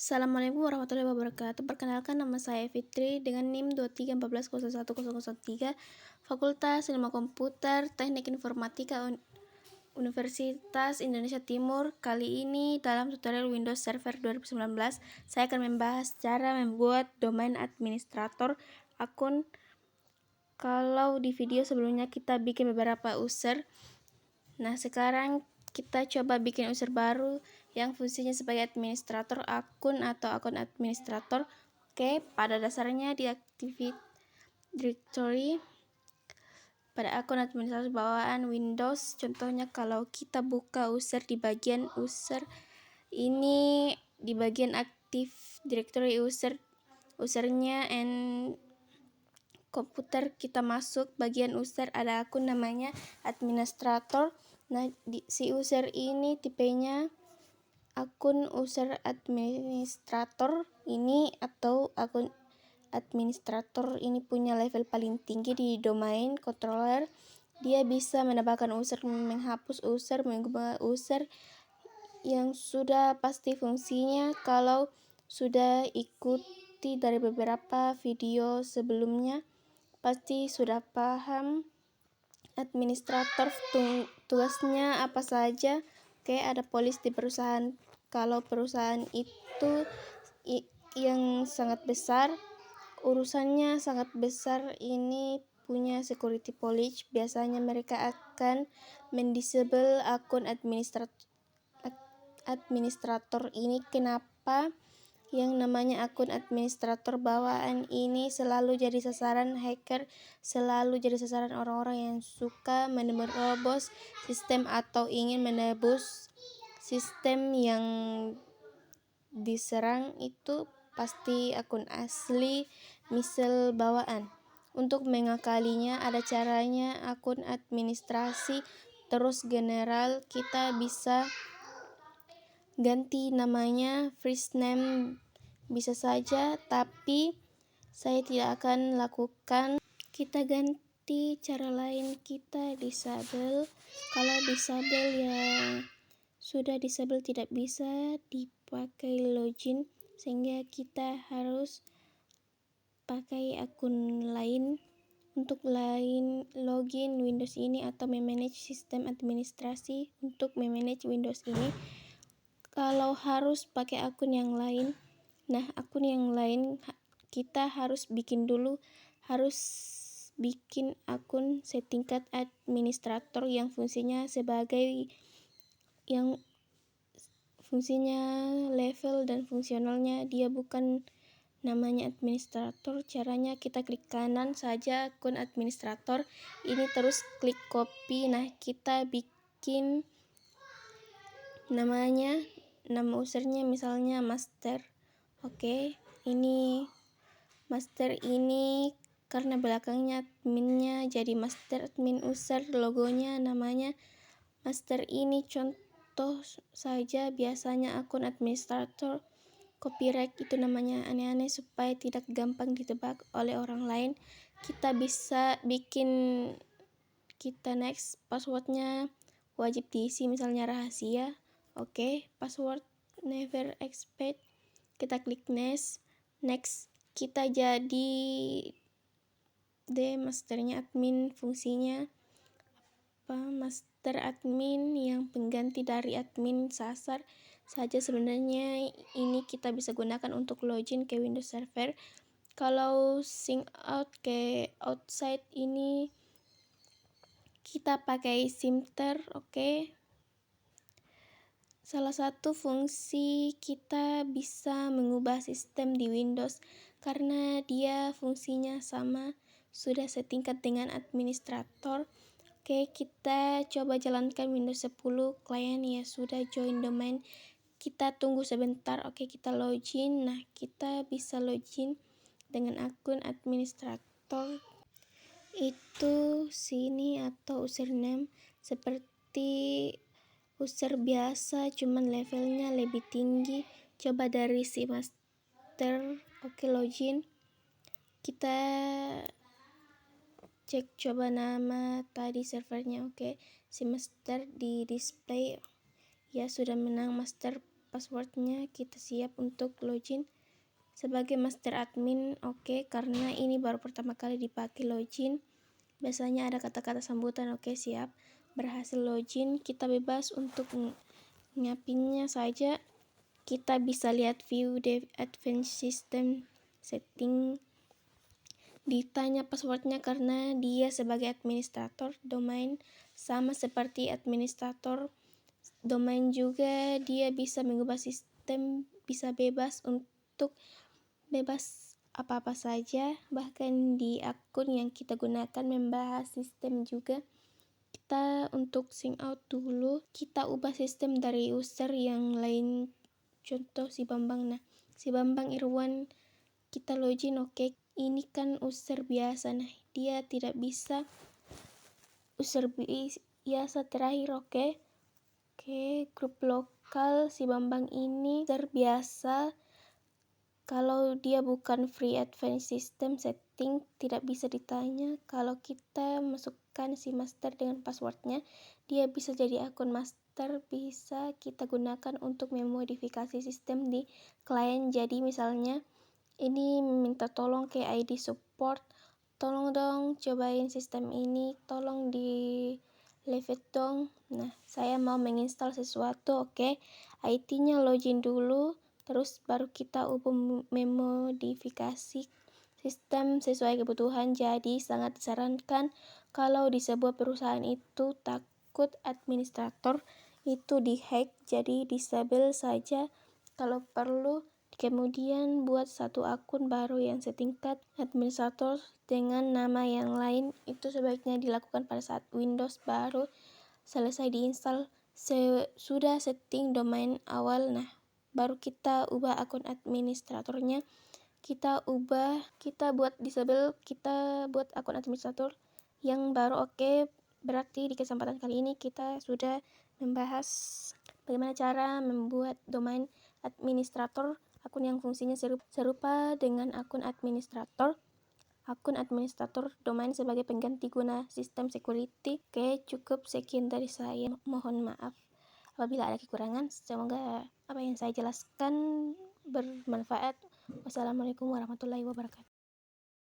Assalamualaikum warahmatullahi wabarakatuh. Perkenalkan, nama saya Fitri dengan NIM 2314010103, Fakultas Ilmu Komputer Teknik Informatika Universitas Indonesia Timur. Kali ini dalam tutorial Windows Server 2019, saya akan membahas cara membuat domain administrator akun. Kalau di video sebelumnya kita bikin beberapa user, nah sekarang kita coba bikin user baru yang fungsinya sebagai administrator akun atau akun administrator. Oke, pada dasarnya di Active Directory pada akun administrator bawaan Windows, contohnya kalau kita buka user di bagian user ini, di bagian Active Directory usernya and komputer, kita masuk bagian user, ada akun namanya administrator. Nah, si user ini tipenya akun user administrator ini, atau akun administrator ini punya level paling tinggi di domain controller. Dia bisa menambahkan user, menghapus user, mengubah user yang sudah pasti fungsinya. Kalau sudah ikuti dari beberapa video sebelumnya, pasti sudah paham administrator tugasnya apa saja. Oke, ada polis di perusahaan. Kalau perusahaan itu yang sangat besar, urusannya sangat besar, ini punya security police, biasanya mereka akan mendisable akun administrator ini. Kenapa? Yang namanya akun administrator bawaan ini selalu jadi sasaran hacker, selalu jadi sasaran orang-orang yang suka menerobos sistem atau ingin menebus sistem yang diserang. Itu pasti akun asli, misal bawaan. Untuk mengakalinya ada caranya. Akun administrasi terus general, kita bisa ganti namanya, first name bisa saja, tapi saya tidak akan lakukan. Kita ganti cara lain, kita disable. Kalau disable ya sudah disable, tidak bisa dipakai login, sehingga kita harus pakai akun lain untuk login Windows ini atau memanage sistem administrasi untuk memanage Windows ini. Kalau harus pakai akun yang lain, nah akun yang lain kita harus bikin dulu, harus bikin akun setingkat administrator yang fungsinya sebagai level dan fungsionalnya, dia bukan namanya administrator. Caranya kita klik kanan saja akun administrator ini, terus klik copy. Nah, kita bikin namanya, nama usernya misalnya master. Oke, ini master ini karena belakangnya adminnya jadi master admin user, logonya namanya master ini. Contoh saja, biasanya akun administrator copyright itu namanya aneh-aneh supaya tidak gampang ditebak oleh orang lain. Kita bisa bikin, kita next, passwordnya wajib diisi misalnya rahasia. Oke, password never expect, kita klik next. Kita jadi masternya admin, fungsinya apa? Master admin yang pengganti dari admin sasar saja. Sebenarnya ini kita bisa gunakan untuk login ke Windows Server. Kalau sign out ke outside ini kita pakai simter. Oke, salah satu fungsi kita bisa mengubah sistem di Windows karena dia fungsinya sama, sudah setingkat dengan administrator. Oke, kita coba jalankan Windows 10 klien, ya sudah join domain. Kita tunggu sebentar. Oke, kita login. Nah, kita bisa login dengan akun administrator itu sini atau username seperti user biasa, cuman levelnya lebih tinggi. Coba dari si master. Oke, login. Kita cek coba nama tadi servernya. Oke, si master di display, ya sudah menang master passwordnya, kita siap untuk login sebagai master admin. Oke, karena ini baru pertama kali dipakai login, biasanya ada kata-kata sambutan. Oke, siap, berhasil login. Kita bebas untuk ngapinnya saja. Kita bisa lihat view the advanced system setting. Ditanya passwordnya karena dia sebagai administrator domain, sama seperti administrator domain juga dia bisa mengubah sistem, bisa bebas untuk bebas apa-apa saja, bahkan di akun yang kita gunakan membahas sistem juga. Kita untuk sign out dulu, kita ubah sistem dari user yang lain, contoh si Bambang. Nah, si Bambang Irwan kita login. Oke, ini kan user biasa. Nah, dia tidak bisa user biasa terakhir. Oke, grup lokal si Bambang ini user biasa. Kalau dia bukan free advanced system setting tidak bisa ditanya. Kalau kita masukkan si master dengan passwordnya, dia bisa jadi akun master, bisa kita gunakan untuk memodifikasi sistem di klien. Jadi misalnya ini minta tolong ke ID support, tolong dong cobain sistem ini, tolong di leave dong. Nah, saya mau menginstal sesuatu. Oke, IT-nya login dulu, terus baru kita ubah memodifikasi sistem sesuai kebutuhan. Jadi sangat disarankan kalau di sebuah perusahaan itu takut administrator itu dihack, jadi disable saja kalau perlu. Kemudian buat satu akun baru yang setingkat administrator dengan nama yang lain. Itu sebaiknya dilakukan pada saat Windows baru selesai diinstal. Sudah setting domain awal, nah baru kita ubah akun administratornya. Kita buat disable, kita buat akun administrator yang baru. Oke, berarti di kesempatan kali ini kita sudah membahas bagaimana cara membuat domain administrator, akun yang fungsinya serupa dengan akun administrator domain sebagai pengganti guna sistem security. Oke, cukup sekian dari saya. Mohon maaf apabila ada kekurangan. Semoga apa yang saya jelaskan bermanfaat. Wassalamualaikum warahmatullahi wabarakatuh.